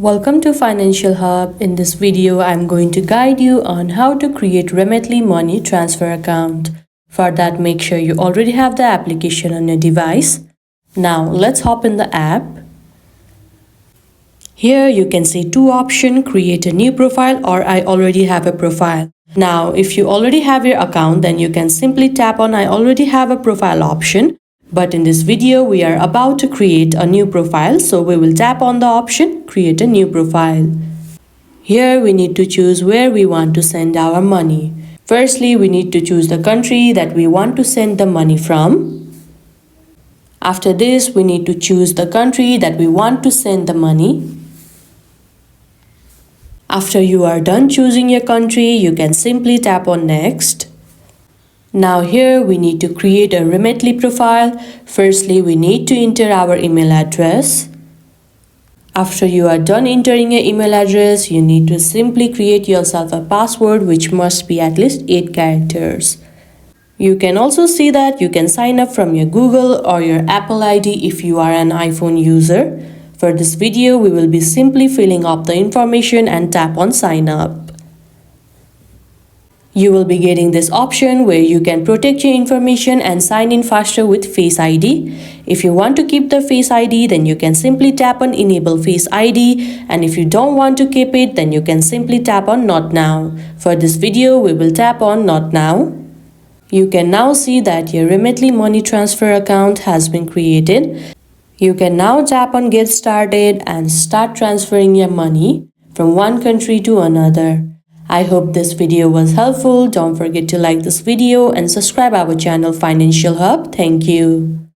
Welcome to Financial Hub. In this video, I'm going to guide you on how to create Remitly money transfer account. For that, make sure you already have the application on your device. Now, let's hop in the app. Here you can see two options, create a new profile or I already have a profile. Now, if you already have your account, then you can simply tap on I already have a profile option. But in this video, we are about to create a new profile, so we will tap on the option, create a new profile. Here we need to choose where we want to send our money. Firstly, we need to choose the country that we want to send the money from. After this, we need to choose the country that we want to send the money. After you are done choosing your country, you can simply tap on next. Now here we need to create a Remitly profile. Firstly, we need to enter our email address. After you are done entering your email address, you need to simply create yourself a password which must be at least 8 characters. You can also see that you can sign up from your Google or your Apple ID if you are an iPhone user. For this video, we will be simply filling up the information and tap on sign up. You will be getting this option where you can protect your information and sign in faster with Face ID. If you want to keep the Face ID, then you can simply tap on Enable Face ID, and if you don't want to keep it, then you can simply tap on Not Now. For this video, we will tap on Not Now. You can now see that your Remitly money transfer account has been created. You can now tap on Get Started and start transferring your money from one country to another. I hope this video was helpful. Don't forget to like this video and subscribe our channel Financial Hub. Thank you.